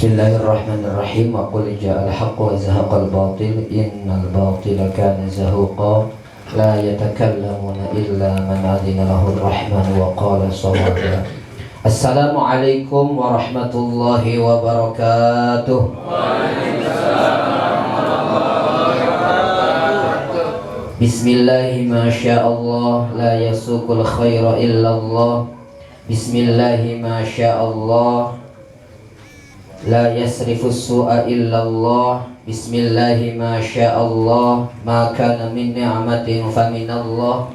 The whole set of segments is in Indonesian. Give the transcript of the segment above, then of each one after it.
Bismillahirrahmanirrahim. Wa qul ja'al haqqu wa zahaqal batil innal batila kana zahuqa la yatakallamuna illa man adina lahu ar-rahman wa qala shawaba. Assalamualaikum warahmatullahi wabarakatuh. Bismillahi ma sya'allah la yasuqul khaira illallah. Bismillahi ma sya'allah la yasrifus su'a illallah. Bismillahi ma sya'allah ma kana min ni'matin faminallah.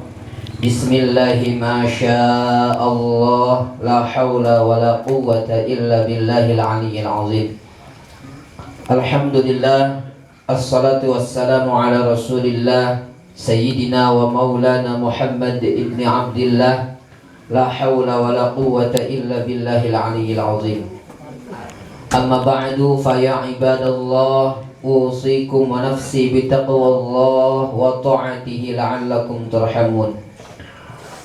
Bismillahi ma sya'allah la hawla wa la quwwata illa billahil aliyyil azim. Alhamdulillah, assalatu wassalamu ala rasulillah sayyidina wa maulana Muhammad ibni Abdillah. La hawla wa la quwwata illa billahil aliyyil azim. Amma ba'du fa ya ibadallah, usikum wa nafsi bitaqwallah wa ta'atihi la'allakum turhamun.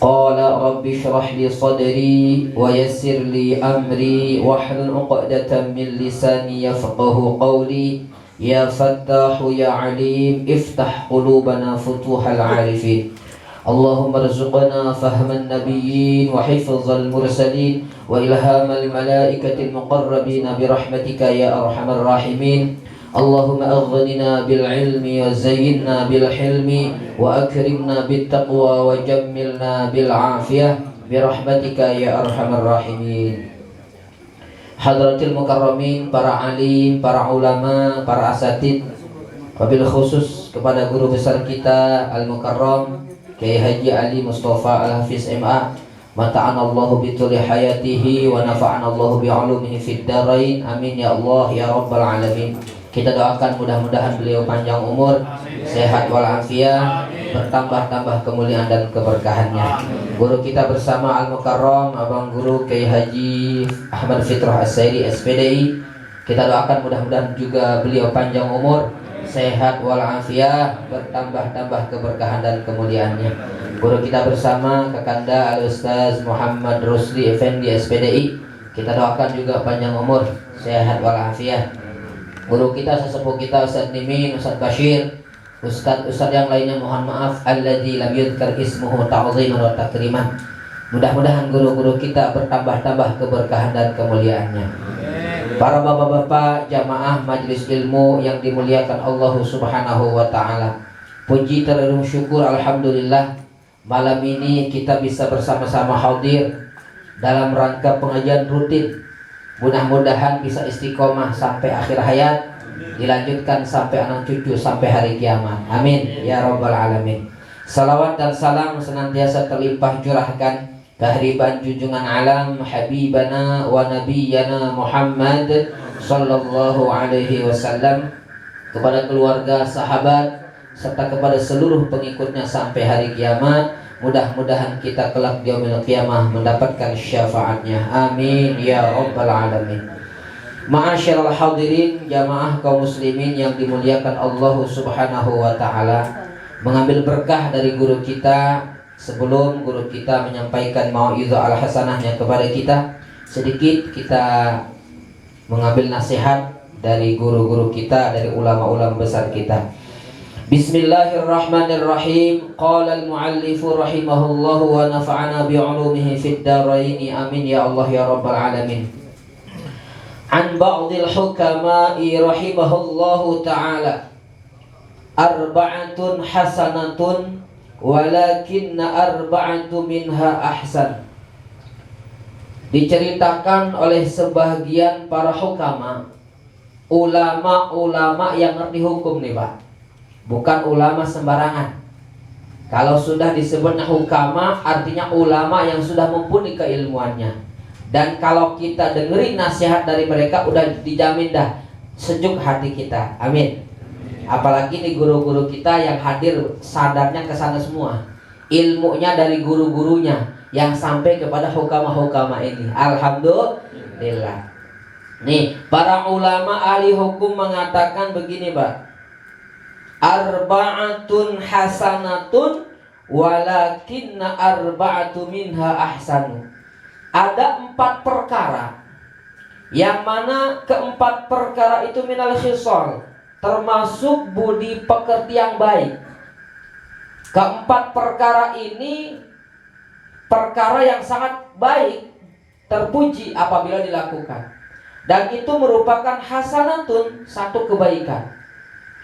Qala rabbi shrah li sadri wa yassir li amri wahlul 'uqdatam min lisani yafqahu qawli. Ya fattahu ya alim iftah qulubana futuhal 'arifin. Allahumma rzuqna fahman nabiyyin wa hifzal mursalin wa ilhamal malaikatil muqarrabin birahmatika ya arhamar rahimin. Allahumma aghnina bil ilmi wa zayyinna bil hilmi wa akrimna bit taqwa wa jammilna bil afiyah birahmatika ya arhamar rahimin. Hadratil mukarramin, para alim, para ulama, para asatid, wabil khusus kepada guru besar kita Al-Mukarram Kiai Haji Ali Mustafa Al-Hafiz MA, mata'anallahu bituli hayatihi wa nafa'anallahu bi'ulumihi fid darain, amin ya Allah ya rabbal alamin. Kita doakan mudah-mudahan beliau panjang umur, sehat walafiat, bertambah-tambah kemuliaan dan keberkahannya. Guru kita bersama Al-Mukarram Abang Guru Kiai Haji Ahmad Fitrah As-Sairi SPDI, kita doakan mudah-mudahan juga beliau panjang umur, sehat walafiat, bertambah-tambah keberkahan dan kemuliaannya. Guru kita bersama Kakanda Al-Ustaz Muhammad Rusli Effendi SPDI, kita doakan juga panjang umur, sehat walafiat. Guru kita sesepuh kita Ustaz Nimin, Ustaz Bashir, Ustaz yang lainnya mohon maaf, alladzi lam yudhkar ismuhu ta'ziman wa takriman. Mudah-mudahan guru-guru kita bertambah-tambah keberkahan dan kemuliaannya. Para bapak-bapak jamaah majelis ilmu yang dimuliakan Allah Subhanahu wa ta'ala, puji terharu syukur alhamdulillah, malam ini kita bisa bersama-sama hadir dalam rangka pengajian rutin. Mudah-mudahan bisa istiqomah sampai akhir hayat, dilanjutkan sampai anak cucu sampai hari kiamat, amin ya rabbal alamin. Salawat dan salam senantiasa terlimpah curahkan kehadiran junjungan alam habibana wa nabiyyana Muhammad sallallahu alaihi wasallam, kepada keluarga, sahabat, serta kepada seluruh pengikutnya sampai hari kiamat. Mudah-mudahan kita kelak di yaumil qiyamah mendapatkan syafaatnya, amin ya rabbal alamin. Ma'asyiral hadirin, jamaah kaum muslimin yang dimuliakan Allah Subhanahu wa ta'ala, mengambil berkah dari guru kita. Sebelum guru kita menyampaikan mau'izah al-hasanahnya kepada kita, sedikit kita mengambil nasihat dari guru-guru kita, dari ulama-ulama besar kita. Bismillahirrahmanirrahim. Qala al-muallifu rahimahullahu wa nafa'ana bi'ulumihi fid darain, amin ya Allah ya rabbal alamin. An ba'dil hukama'i rahimahullahu ta'ala, arba'atun hasanatun walakinna arba'atu minha ahsan. Diceritakan oleh sebagian para hukama, ulama-ulama yang ngerti hukum nih Pak, bukan ulama sembarangan. Kalau sudah disebut hukama, artinya ulama yang sudah mumpuni keilmuannya. Dan kalau kita dengerin nasihat dari mereka, udah dijamin dah sejuk hati kita, amin. Apalagi nih guru-guru kita yang hadir sadarnya ke sana semua, ilmunya dari guru-gurunya yang sampai kepada hukama-hukama ini, alhamdulillah. Nih para ulama ahli hukum mengatakan begini Pak, arba'atun hasanatun walakinna arba'atu minha ahsanu. Ada 4 perkara Yang mana keempat perkara itu minal khisal, termasuk budi pekerti yang baik. Keempat perkara ini perkara yang sangat baik, terpuji apabila dilakukan. Dan itu merupakan hasanatun, satu kebaikan.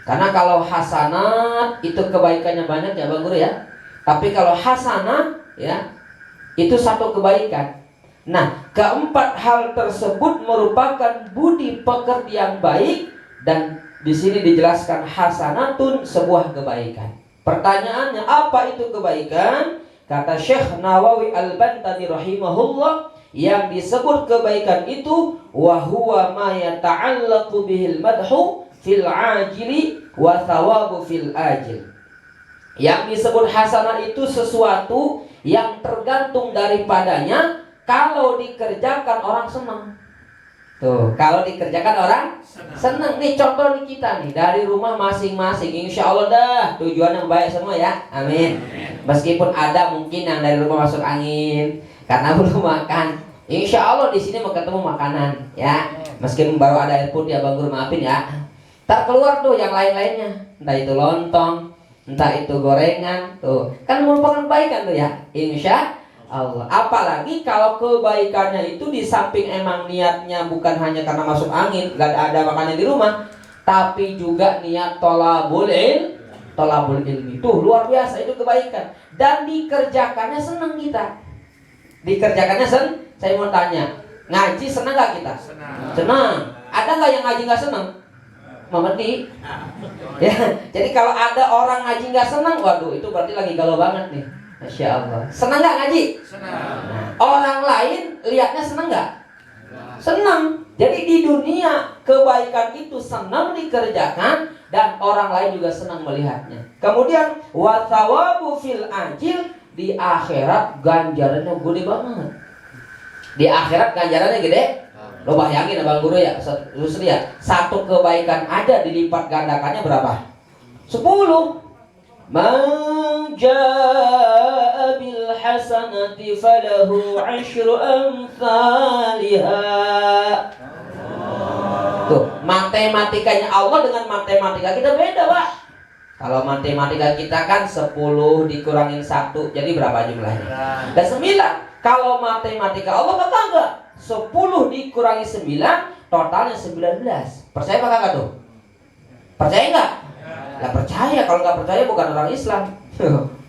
Karena kalau hasanat itu kebaikannya banyak ya Bang Guru ya. Tapi kalau hasanah ya, itu satu kebaikan. Nah, keempat hal tersebut merupakan budi pekerti yang baik, dan di sini dijelaskan hasanatun, sebuah kebaikan. Pertanyaannya, apa itu kebaikan? Kata Syekh Nawawi Al-Bantani rahimahullah, yang disebut kebaikan itu wa huwa ma yata'allaqu bihil madhu fil ajili wa thawabu fil ajil. Yang disebut hasanah itu sesuatu yang tergantung daripadanya kalau dikerjakan orang senang. Tuh, kalau dikerjakan orang senang. Nih contoh nih kita nih dari rumah masing-masing, insya Allah dah tujuan yang baik semua ya, amin. Meskipun ada mungkin yang dari rumah masuk angin karena belum makan, insya Allah di sini mau ketemu makanan ya. Meskipun baru ada air putih, Abang Guru maafin ya. Tak keluar tuh yang lain-lainnya, entah itu lontong, entah itu gorengan, tuh kan merupakan kebaikan tuh ya, insya Allah. Apalagi kalau kebaikannya itu di samping emang niatnya bukan hanya karena masuk angin, gak ada makanan di rumah, tapi juga niat tolabul ilmi. Tuh luar biasa itu kebaikan. Dan dikerjakannya senang kita. Dikerjakannya saya mau tanya, ngaji senang gak kita? Senang. Ada gak yang ngaji gak senang? Memedi. Ya, jadi kalau ada orang ngaji gak senang, waduh itu berarti lagi galau banget nih. Masya Allah. Senang gak ngaji? Senang. Nah, orang lain lihatnya senang gak? Senang. Jadi di dunia kebaikan itu senang dikerjakan, dan orang lain juga senang melihatnya. Kemudian wa thawabu fil ajil, di akhirat ganjarannya gede banget. Di akhirat ganjarannya gede. Lo bayangin Abang Guru ya, terus lihat satu kebaikan aja dilipat gandakannya berapa? 10. Man jaa bil hasanati falahu 'asyru amsalha. Tuh, matematikanya Allah dengan matematika kita beda, Pak. Kalau matematika kita kan 10 dikurangin 1, jadi berapa jumlahnya? Dan 9. Kalau matematika Allah kagak. 10 dikurangi 9, totalnya 19. Percaya apa kagak tuh? Percaya enggak? Nggak percaya. Kalau nggak percaya bukan orang Islam.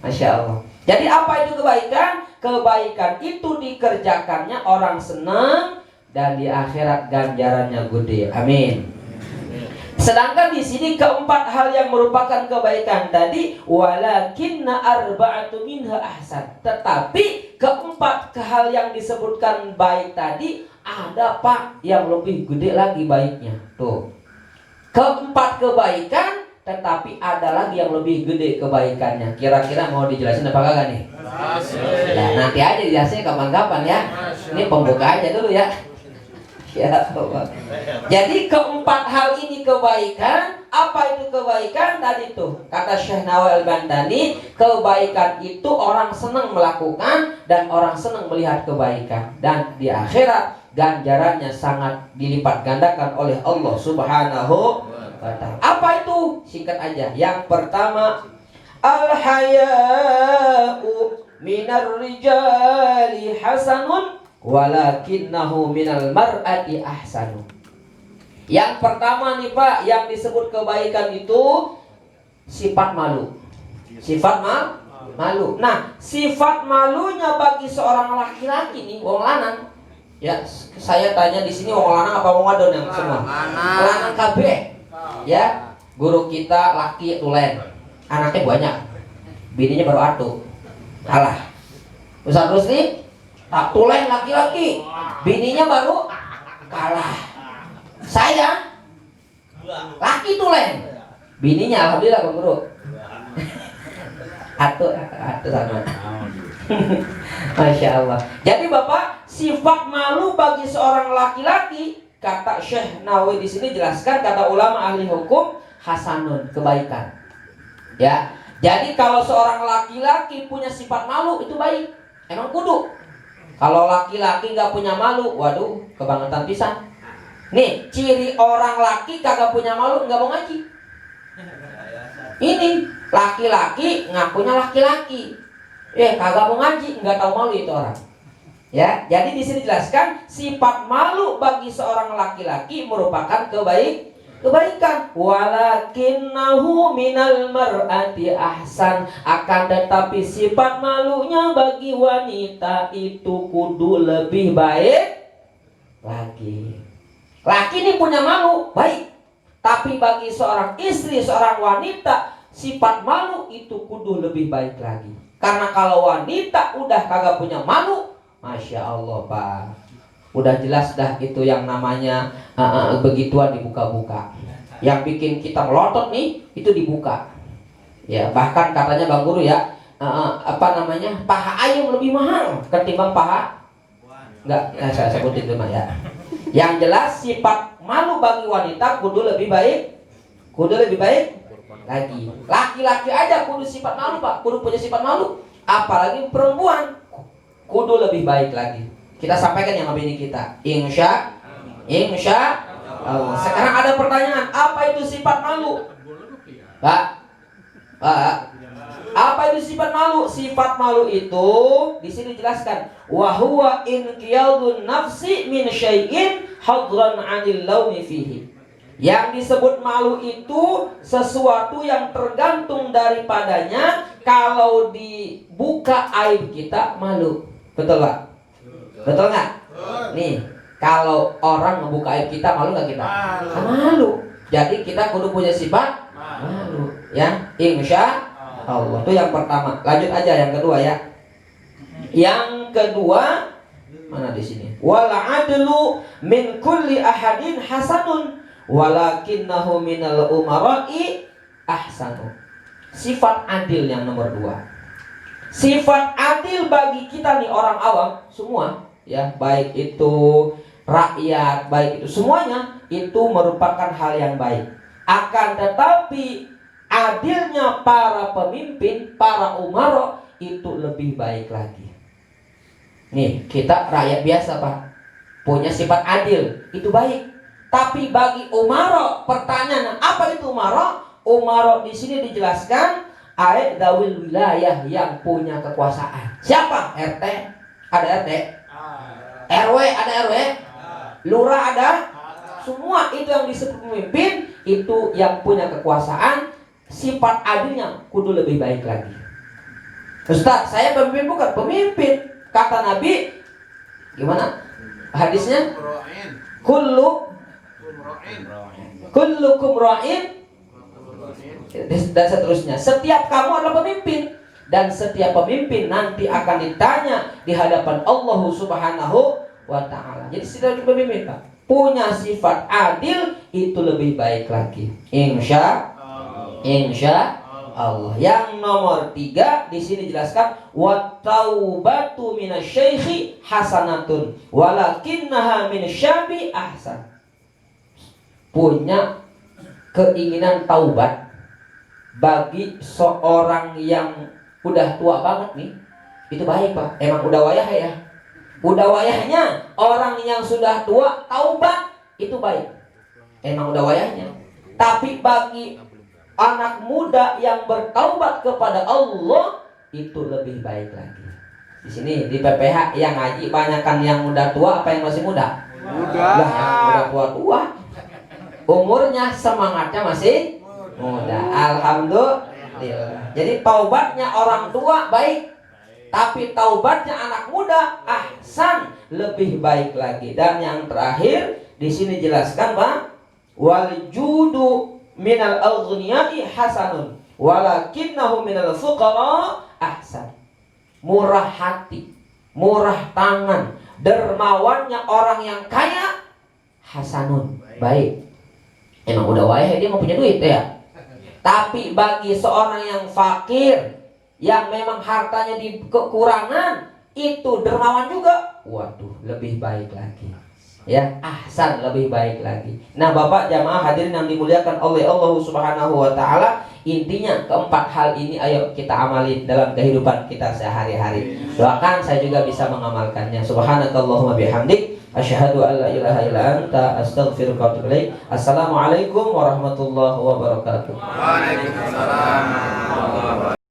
Masya Allah. Jadi apa itu kebaikan? Kebaikan itu dikerjakannya orang senang, dan di akhirat ganjarannya gede. Amin. Sedangkan di sini keempat hal yang merupakan kebaikan tadi, walakinna arba'atu minha ahsan. Tetapi keempat hal yang disebutkan baik tadi, ada Pak yang lebih gede lagi baiknya. Tuh. Keempat kebaikan, tetapi ada lagi yang lebih gede kebaikannya. Kira-kira mau dijelasin apa kagak nih? Ya, nanti aja dijelasin kapan-kapan ya. Ini pembuka aja dulu ya. Ya Allah. Jadi keempat hal ini kebaikan. Apa itu kebaikan? Tadi tuh kata Syekh Nawawi Al-Bantani, kebaikan itu orang senang melakukan dan orang senang melihat kebaikan, dan di akhirat ganjarannya sangat dilipat gandakan oleh Allah Subhanahu wa ta'ala. Apa itu? Singkat aja. Yang pertama, al-haya'u minar rijali hasanun walakinnahu minal mar'ati ahsanu. Yang pertama nih Pak, yang disebut kebaikan itu sifat malu. Sifat malu. Nah, sifat malunya bagi seorang laki-laki nih, wong lanang. Ya, saya tanya di sini wong lanang apa wong wadon yang semua? Lanang kabeh. Ya, guru kita laki tulen. Anaknya banyak. Bininya baru atu. Kalah. Ustaz Rusli tak tulen laki-laki, bininya baru kalah. Saya laki tulen, bininya alhamdulillah Bang Guru. Atu sama. Masya Allah. Jadi Bapak, sifat malu bagi seorang laki-laki, kata Syekh Nawawi di sini jelaskan, kata ulama ahli hukum, hasanun, kebaikan. Ya. Jadi kalau seorang laki-laki punya sifat malu itu baik. Emang kudu. Kalau laki-laki nggak punya malu, waduh, kebangetan pisan. Nih, ciri orang laki kagak punya malu, nggak mau ngaji. Ini laki-laki ngakunya laki-laki, kagak mau ngaji, nggak tahu malu itu orang. Ya, jadi di sini dijelaskan sifat malu bagi seorang laki-laki merupakan kebaikan. Walakinnahu minal mar'ati ahsan, akan tetapi sifat malunya bagi wanita itu kudu lebih baik lagi. Laki ini punya malu baik, tapi bagi seorang istri, seorang wanita, sifat malu itu kudu lebih baik lagi. Karena kalau wanita udah kagak punya malu, Masya Allah Pak, udah jelas dah itu yang namanya begituan dibuka-buka. Yang bikin kita melotot nih, itu dibuka. Ya, bahkan katanya Bang Guru ya, paha ayam lebih mahal ketimbang paha. Enggak, saya sebutin dulu ya. Yang jelas sifat malu bagi wanita kudu lebih baik lagi. Laki-laki aja kudu sifat malu Pak, kudu punya sifat malu. Apalagi perempuan kudu lebih baik lagi. Kita sampaikan yang bini kita. Insya Allah. Sekarang ada pertanyaan, apa itu sifat malu? Pak, apa itu sifat malu? Sifat malu itu di sini dijelaskan, wa huwa inqiyadun nafsi min syai'in hadran 'anil laumi fihi. Yang disebut malu itu sesuatu yang tergantung daripadanya. Kalau dibuka aib kita malu. Betul Pak? Betul nggak? Nih, kalau orang ngebuka aib kita malu nggak kita? Malu. Jadi kita kudu punya sifat malu. Ya, insya Allah. Itu yang pertama. Lanjut aja yang kedua ya. Yang kedua mana di sini? Wal adlu min kulli ahadin hasanun walakinnahu minal umara'i ahsanu. Sifat adil yang nomor 2. Sifat adil bagi kita nih orang awam semua ya, baik itu rakyat, baik itu semuanya, itu merupakan hal yang baik. Akan tetapi adilnya para pemimpin, para umaro itu lebih baik lagi. Nih, kita rakyat biasa Pak, punya sifat adil, itu baik. Tapi bagi umaro, pertanyaan apa itu umaro? Umaro di sini dijelaskan ayat dawil wilayah, yang punya kekuasaan. Siapa? RT? Ada RT? RW? Ada RW? Lurah ada? Semua itu yang disebut pemimpin, itu yang punya kekuasaan. Sifat adilnya kudu lebih baik lagi. Ustaz, saya pemimpin bukan? Pemimpin. Kata Nabi, gimana hadisnya? Kullukum ra'in, dan seterusnya. Setiap kamu adalah pemimpin, dan setiap pemimpin nanti akan ditanya di hadapan Allah Subhanahu wa ta'ala. Jadi setiap pemimpin Pak punya sifat adil, itu lebih baik lagi. Insya Allah. Yang nomor 3 di sini dijelaskan, wa taubatu minasyaikhi hasanatun walakinnaha min syabi ahsan. Punya keinginan taubat bagi seorang yang udah tua banget nih, itu baik Pak. Emang udah wayah ya. Udah wayahnya orang yang sudah tua taubat, itu baik. Emang udah wayahnya. Tapi bagi anak muda yang bertaubat kepada Allah, itu lebih baik lagi. Di sini di PPH yang ngaji banyakan yang udah tua apa yang masih muda? Muda. Yang udah tua-tua. Umurnya, semangatnya masih muda. Alhamdulillah. Jadi taubatnya orang tua baik, tapi taubatnya anak muda ahsan, lebih baik lagi. Dan yang terakhir di sini jelaskan Pak, wal judu minal aghniyai hasanun walakinnahu minal fuqara ahsan. Murah hati, murah tangan, dermawannya orang yang kaya hasanun, baik. Emang udah wayah dia mau punya duit ya. Tapi bagi seorang yang fakir, yang memang hartanya di kekurangan, itu dermawan juga, waduh lebih baik lagi. Ya, ahsan, lebih baik lagi. Nah Bapak jamaah hadirin yang dimuliakan oleh Allah Subhanahu wa ta'ala, intinya keempat hal ini ayo kita amali dalam kehidupan kita sehari-hari. Doakan saya juga bisa mengamalkannya. Subhanakallahumma bihamdik, Asyhadu an la ilaha illa anta astaghfiruka wa atubu ilaik. Assalamualaikum warahmatullahi wabarakatuh. Waalaikumsalam.